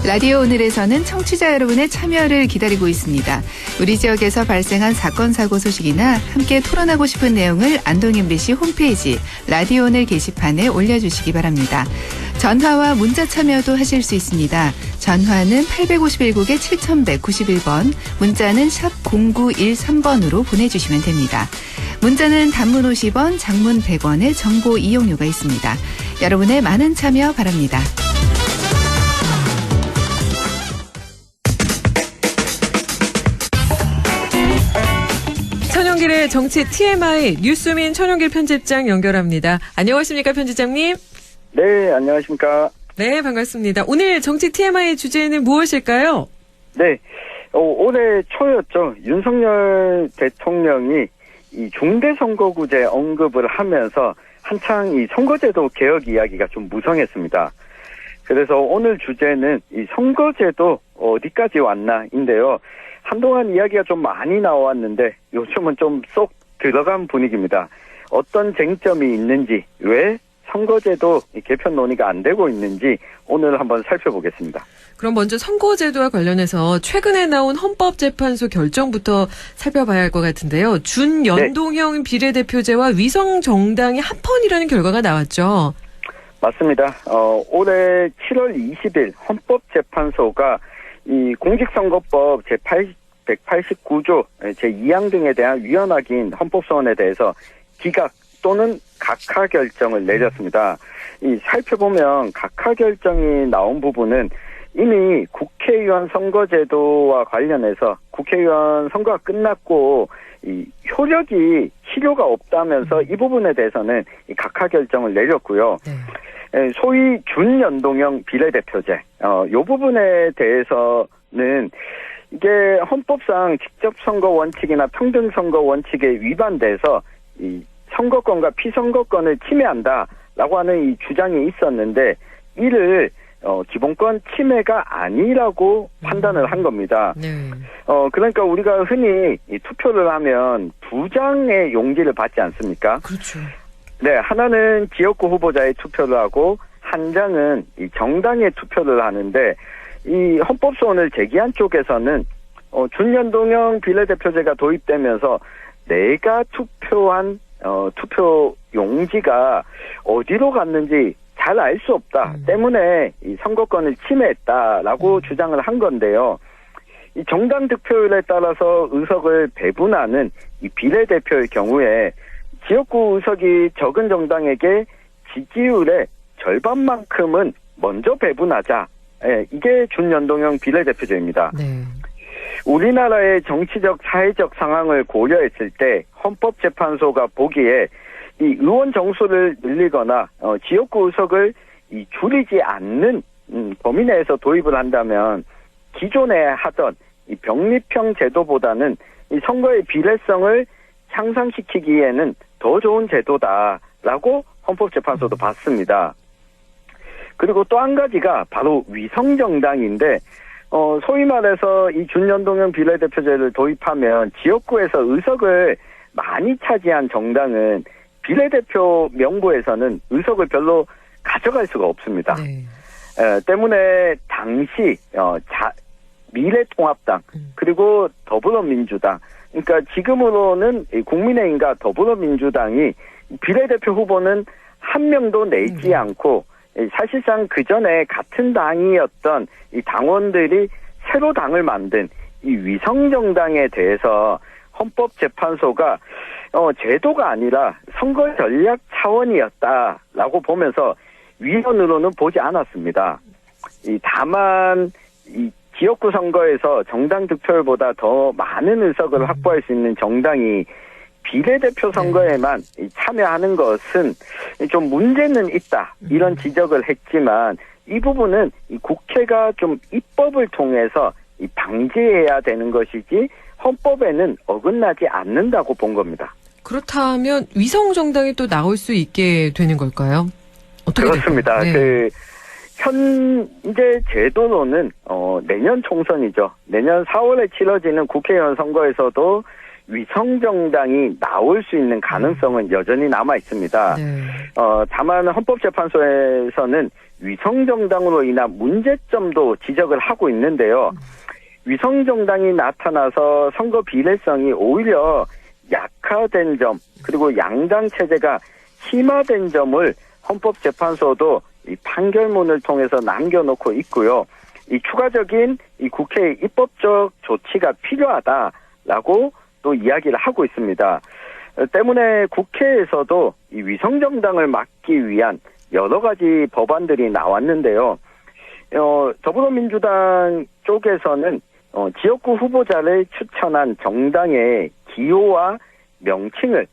라디오 오늘에서는 청취자 여러분의 참여를 기다리고 있습니다. 우리 지역에서 발생한 사건 사고 소식이나 함께 토론하고 싶은 내용을 안동 MBC 홈페이지 라디오 오늘 게시판에 올려주시기 바랍니다. 전화와 문자 참여도 하실 수 있습니다. 전화는 851국에 7191번, 문자는 샵 0913번으로 보내주시면 됩니다. 문자는 단문 50원, 장문 100원의 정보 이용료가 있습니다. 여러분의 많은 참여 바랍니다. 천용길의 정치 TMI 뉴스민 천용길 편집장 연결합니다. 안녕하십니까, 편집장님? 네, 안녕하십니까. 네, 반갑습니다. 오늘 정치 TMI 주제는 무엇일까요? 네, 올해 초였죠. 윤석열 대통령이 이 중대선거구제 언급을 하면서 한창 이 선거제도 개혁 이야기가 좀 무성했습니다. 그래서 오늘 주제는 이 선거제도 어디까지 왔나인데요. 한동안 이야기가 좀 많이 나왔는데 요즘은 좀 쏙 들어간 분위기입니다. 어떤 쟁점이 있는지, 왜 선거제도 개편 논의가 안 되고 있는지 오늘 한번 살펴보겠습니다. 그럼 먼저 선거제도와 관련해서 최근에 나온 헌법재판소 결정부터 살펴봐야 할 것 같은데요. 준연동형 비례대표제와 위성정당이 합헌이라는 결과가 나왔죠. 맞습니다. 올해 7월 20일 헌법재판소가 이 공직선거법 제189조 제2항 등에 대한 위헌 헌법소원에 대해서 기각 또는 각하 결정을 내렸습니다. 이 살펴보면 각하 결정이 나온 부분은 이미 국회의원 선거제도와 관련해서 국회의원 선거가 끝났고 이 효력이 실효가 없다면서 이 부분에 대해서는 이 각하 결정을 내렸고요. 소위 준연동형 비례대표제, 이 부분에 대해서는 이게 헌법상 직접선거 원칙이나 평등선거 원칙에 위반돼서 이 선거권과 피선거권을 침해한다라고 하는 이 주장이 있었는데 이를 기본권 침해가 아니라고 판단을 한 겁니다. 그러니까 우리가 흔히 이 투표를 하면 두 장의 용지를 받지 않습니까? 그렇죠. 네, 하나는 지역구 후보자의 투표를 하고 한 장은 이 정당의 투표를 하는데 이 헌법소원을 제기한 쪽에서는 준연동형 비례대표제가 도입되면서 내가 투표한 투표 용지가 어디로 갔는지 잘 알 수 없다 때문에 이 선거권을 침해했다라고 주장을 한 건데요. 이 정당 득표율에 따라서 의석을 배분하는 이 비례대표의 경우에 지역구 의석이 적은 정당에게 지지율의 절반만큼은 먼저 배분하자. 이게 준연동형 비례대표제입니다. 네. 우리나라의 정치적, 사회적 상황을 고려했을 때 헌법재판소가 보기에 이 의원 정수를 늘리거나 지역구 의석을 줄이지 않는 범위 내에서 도입을 한다면 기존에 하던 이 병립형 제도보다는 이 선거의 비례성을 향상시키기에는 더 좋은 제도다라고 헌법재판소도 봤습니다. 그리고 또 한 가지가 바로 위성정당인데 소위 말해서 이 준연동형 비례대표제를 도입하면 지역구에서 의석을 많이 차지한 정당은 비례대표 명부에서는 의석을 별로 가져갈 수가 없습니다. 네. 때문에 당시 미래통합당 그리고 더불어민주당, 그러니까 지금으로는 국민의힘과 더불어민주당이 비례대표 후보는 한 명도 내지 않고 사실상 그 전에 같은 당이었던 이 당원들이 새로 당을 만든 이 위성정당에 대해서 헌법재판소가 제도가 아니라 선거 전략 차원이었다라고 보면서 위헌으로는 보지 않았습니다. 다만 이 지역구 선거에서 정당 득표율보다 더 많은 의석을 확보할 수 있는 정당이 비례대표 선거에만 참여하는 것은 좀 문제는 있다, 이런 지적을 했지만 이 부분은 이 국회가 좀 입법을 통해서 방지해야 되는 것이지 헌법에는 어긋나지 않는다고 본 겁니다. 그렇다면 위성정당이 또 나올 수 있게 되는 걸까요? 어떻게 그렇습니다. 네. 현재 제도로는 내년 총선이죠. 내년 4월에 치러지는 국회의원 선거에서도 위성정당이 나올 수 있는 가능성은 여전히 남아 있습니다. 네. 다만 헌법재판소에서는 위성정당으로 인한 문제점도 지적을 하고 있는데요. 위성정당이 나타나서 선거 비례성이 오히려 약화된 점, 그리고 양당 체제가 심화된 점을 헌법재판소도 이 판결문을 통해서 남겨놓고 있고요. 이 추가적인 이 국회의 입법적 조치가 필요하다라고 또 이야기를 하고 있습니다. 때문에 국회에서도 이 위성정당을 막기 위한 여러 가지 법안들이 나왔는데요. 더불어민주당 쪽에서는 지역구 후보자를 추천한 정당의 기호와 명칭을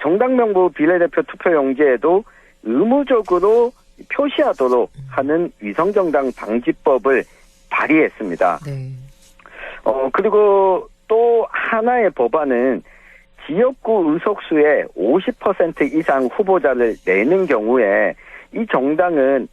정당 명부 비례대표 투표용지에도 의무적으로 표시하도록 하는 위성정당 방지법을 발의했습니다. 네. 그리고 또 하나의 법안은 지역구 의석수의 50% 이상 후보자를 내는 경우에 이 정당은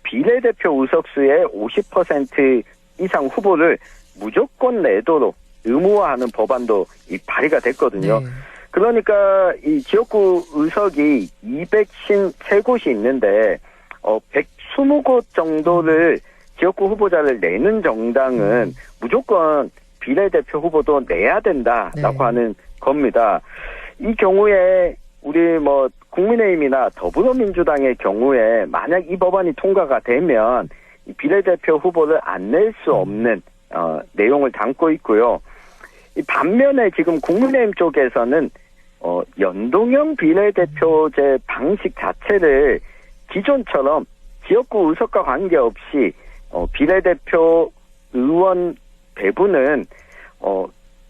비례대표 의석수의 50% 이상 후보를 무조건 내도록 의무화하는 법안도 발의가 됐거든요. 네. 그러니까 이 지역구 의석이 253곳이 있는데 120곳 정도를 지역구 후보자를 내는 정당은 무조건 비례대표 후보도 내야 된다라고 하는 겁니다. 이 경우에 우리 국민의힘이나 더불어민주당의 경우에 만약 이 법안이 통과가 되면 이 비례대표 후보를 안 낼 수 없는 내용을 담고 있고요. 이 반면에 지금 국민의힘 쪽에서는 연동형 비례대표제 방식 자체를 기존처럼 지역구 의석과 관계없이 비례대표 의원 배분은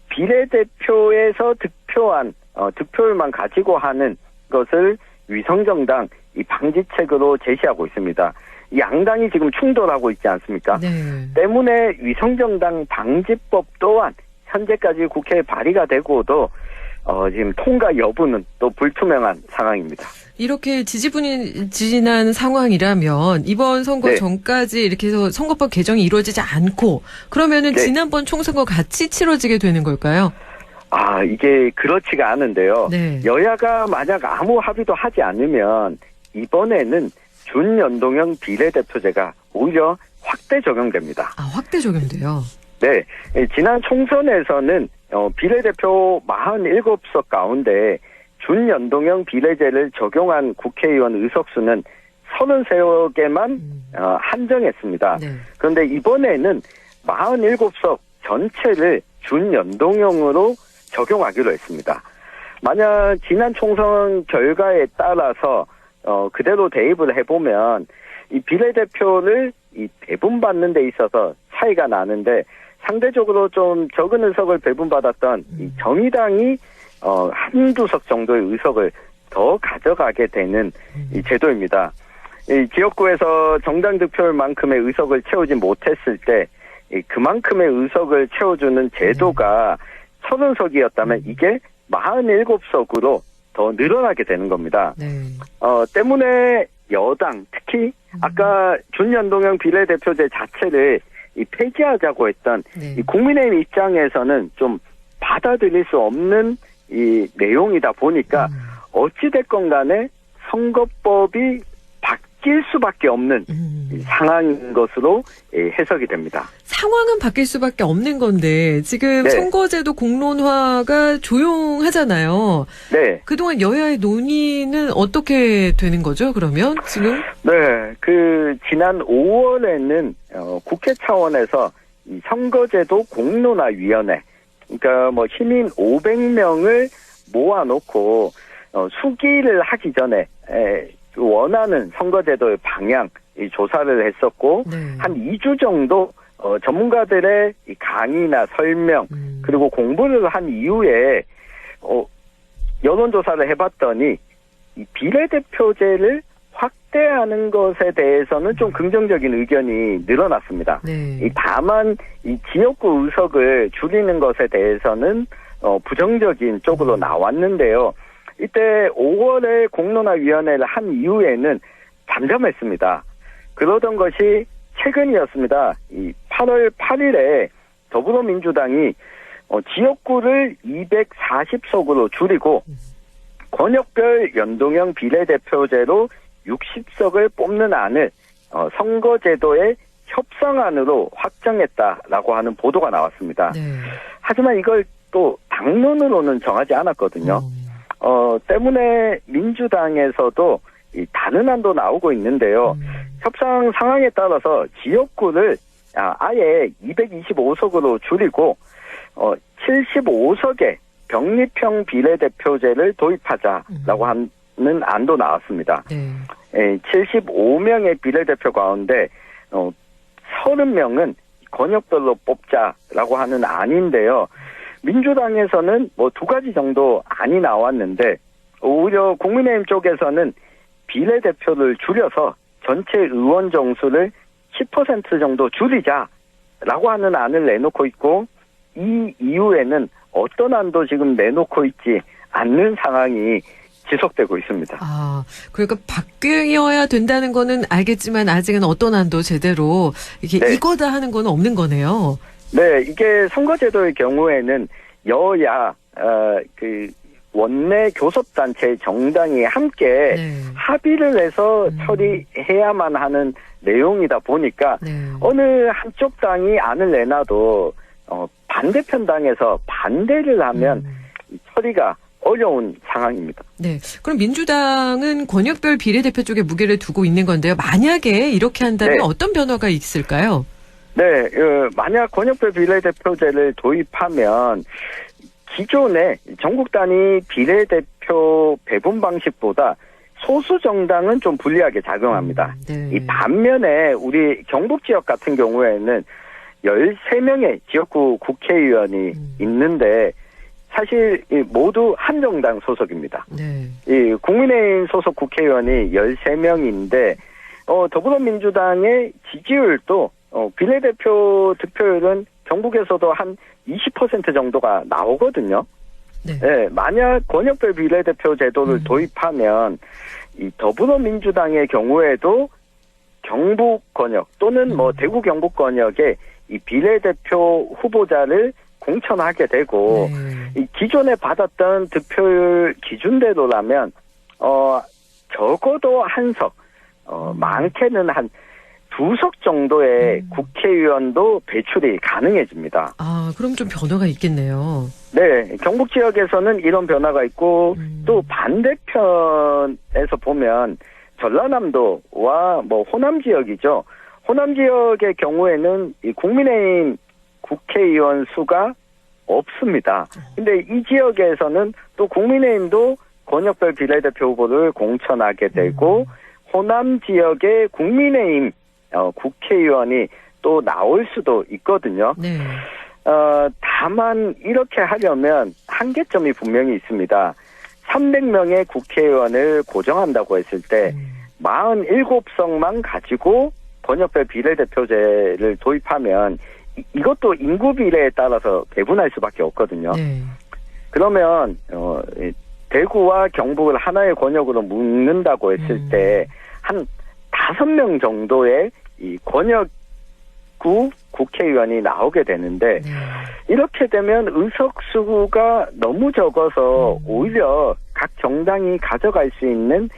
비례대표에서 득표한 득표율만 가지고 하는 것을 위성정당 이 방지책으로 제시하고 있습니다. 양당이 지금 충돌하고 있지 않습니까? 네. 때문에 위성정당 방지법 또한 현재까지 국회에 발의가 되고도 지금 통과 여부는 또 불투명한 상황입니다. 이렇게 지지부진한 상황이라면 이번 선거 네. 전까지 이렇게 해서 선거법 개정이 이루어지지 않고 그러면은 네. 지난번 총선과 같이 치러지게 되는 걸까요? 이게 그렇지가 않은데요. 네. 여야가 만약 아무 합의도 하지 않으면 이번에는 준연동형 비례대표제가 오히려 확대 적용됩니다. 확대 적용돼요? 네. 지난 총선에서는 비례대표 47석 가운데 준연동형 비례제를 적용한 국회의원 의석수는 33개만 한정했습니다. 네. 그런데 이번에는 47석 전체를 준연동형으로 적용하기로 했습니다. 만약 지난 총선 결과에 따라서 그대로 대입을 해보면 이 비례대표를 이 배분받는 데 있어서 차이가 나는데 상대적으로 좀 적은 의석을 배분받았던 이 정의당이 한두 석 정도의 의석을 더 가져가게 되는 이 제도입니다. 이 지역구에서 정당 득표율만큼의 의석을 채우지 못했을 때 그만큼의 의석을 채워주는 제도가 30석이었다면 이게 47석으로 더 늘어나게 되는 겁니다. 때문에 여당, 특히 아까 준연동형 비례대표제 자체를 폐지하자고 했던 이 국민의힘 입장에서는 좀 받아들일 수 없는 이 내용이다 보니까 어찌됐건 간에 선거법이 바뀔 수밖에 없는 상황인 것으로 해석이 됩니다. 상황은 바뀔 수밖에 없는 건데 지금 선거제도 공론화가 조용하잖아요. 네. 그동안 여야의 논의는 어떻게 되는 거죠, 그러면 지금? 네. 지난 5월에는 국회 차원에서 이 선거제도 공론화위원회, 그러니까 뭐 시민 500명을 모아놓고 수기를 하기 전에 원하는 선거제도의 방향 조사를 했었고 한 2주 정도 전문가들의 이 강의나 설명 그리고 공부를 한 이후에 여론조사를 해봤더니 이 비례대표제를 확대하는 것에 대해서는 좀 긍정적인 의견이 늘어났습니다. 다만 이 지역구 의석을 줄이는 것에 대해서는 부정적인 쪽으로 나왔는데요. 이때 5월에 공론화위원회를 한 이후에는 잠잠했습니다. 그러던 것이 최근이었습니다. 이 8월 8일에 더불어민주당이 지역구를 240석으로 줄이고 권역별 연동형 비례대표제로 60석을 뽑는 안을 선거제도의 협상안으로 확정했다라고 하는 보도가 나왔습니다. 하지만 이걸 또 당론으로는 정하지 않았거든요. 때문에 민주당에서도 이 다른 안도 나오고 있는데요. 협상 상황에 따라서 지역구를 아예 225석으로 줄이고 75석의 병립형 비례대표제를 도입하자라고 하는 안도 나왔습니다. 75명의 비례대표 가운데 30명은 권역별로 뽑자라고 하는 안인데요. 민주당에서는 뭐 두 가지 정도 안이 나왔는데 오히려 국민의힘 쪽에서는 비례대표를 줄여서 전체 의원 정수를 10% 정도 줄이자라고 하는 안을 내놓고 있고 이 이후에는 어떤 안도 지금 내놓고 있지 않는 상황이 지속되고 있습니다. 그러니까 바뀌어야 된다는 거는 알겠지만 아직은 어떤 안도 제대로 이게 이거다 하는 건 없는 거네요. 네, 이게 선거제도의 경우에는 여야 원내 교섭단체 정당이 함께 합의를 해서 처리해야만 하는 내용이다 보니까 어느 한쪽 당이 안을 내놔도 반대편 당에서 반대를 하면 처리가 어려운 상황입니다. 네. 그럼 민주당은 권역별 비례대표 쪽에 무게를 두고 있는 건데요. 만약에 이렇게 한다면 어떤 변화가 있을까요? 네, 만약 권역별 비례대표제를 도입하면 기존의 전국 단위 비례대표 배분 방식보다 소수 정당은 좀 불리하게 작용합니다. 이 반면에 우리 경북 지역 같은 경우에는 13명의 지역구 국회의원이 있는데 사실 모두 한 정당 소속입니다. 이 국민의힘 소속 국회의원이 13명인데 더불어민주당의 지지율도 비례대표 득표율은 경북에서도 한 20% 정도가 나오거든요. 만약 권역별 비례대표 제도를 도입하면 이 더불어민주당의 경우에도 경북 권역 또는 뭐 대구 경북 권역에 이 비례대표 후보자를 공천하게 되고 이 기존에 받았던 득표율 기준대로라면 적어도 한 석, 많게는 한 2석 정도의 국회의원도 배출이 가능해집니다. 그럼 좀 변화가 있겠네요. 네, 경북 지역에서는 이런 변화가 있고 또 반대편에서 보면 전라남도와 뭐 호남 지역이죠. 호남 지역의 경우에는 이 국민의힘 국회의원 수가 없습니다. 근데 이 지역에서는 또 국민의힘도 권역별 비례대표 후보를 공천하게 되고 호남 지역의 국민의힘 국회의원이 또 나올 수도 있거든요. 다만 이렇게 하려면 한계점이 분명히 있습니다. 300명의 국회의원을 고정한다고 했을 때 47석만 가지고 권역별 비례대표제를 도입하면 이것도 인구 비례에 따라서 배분할 수밖에 없거든요. 네. 그러면 대구와 경북을 하나의 권역으로 묶는다고 했을 때 한 5명 정도의 이 권역구 국회의원이 나오게 되는데 이렇게 되면 의석수가 너무 적어서 오히려 각 정당이 가져갈 수 있는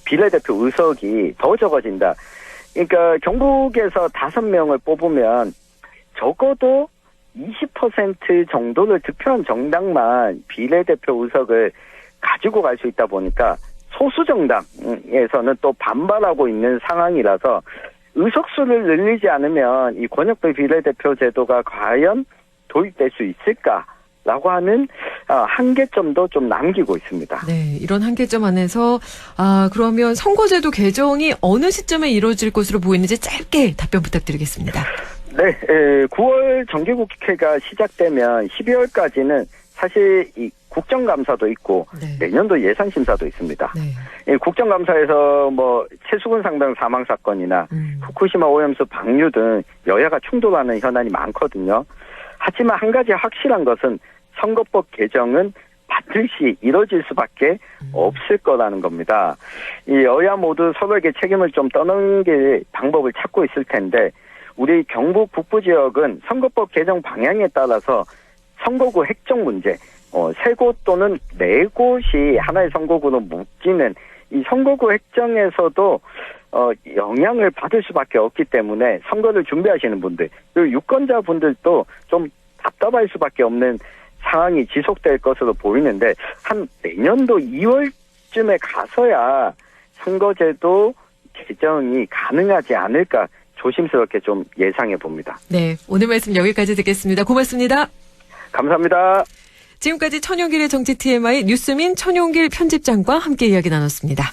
비례대표 의석이 더 적어진다. 그러니까 경북에서 5명을 뽑으면 적어도 20% 정도를 득표한 정당만 비례대표 의석을 가지고 갈 수 있다 보니까 소수 정당에서는 또 반발하고 있는 상황이라서 의석수를 늘리지 않으면 이 권역별 비례대표 제도가 과연 도입될 수 있을까라고 하는 한계점도 좀 남기고 있습니다. 네, 이런 한계점 안에서 그러면 선거제도 개정이 어느 시점에 이루어질 것으로 보이는지 짧게 답변 부탁드리겠습니다. 네, 9월 정기국회가 시작되면 12월까지는 사실 이 국정감사도 있고 내년도 예산심사도 있습니다. 네. 국정감사에서 뭐 최수근 상병 사망 사건이나 후쿠시마 오염수 방류 등 여야가 충돌하는 현안이 많거든요. 하지만 한 가지 확실한 것은 선거법 개정은 반드시 이뤄질 수밖에 없을 거라는 겁니다. 이 여야 모두 서로에게 책임을 좀 떠넘길 방법을 찾고 있을 텐데 우리 경북 북부 지역은 선거법 개정 방향에 따라서 선거구 획정 문제, 3곳 또는 4곳이 하나의 선거구로 묶이는 이 선거구 획정에서도 영향을 받을 수밖에 없기 때문에 선거를 준비하시는 분들, 그리고 유권자분들도 좀 답답할 수밖에 없는 상황이 지속될 것으로 보이는데 한 내년도 2월쯤에 가서야 선거제도 개정이 가능하지 않을까 조심스럽게 좀 예상해 봅니다. 네, 오늘 말씀 여기까지 듣겠습니다. 고맙습니다. 감사합니다. 지금까지 천용길의 정치 TMI 뉴스민 천용길 편집장과 함께 이야기 나눴습니다.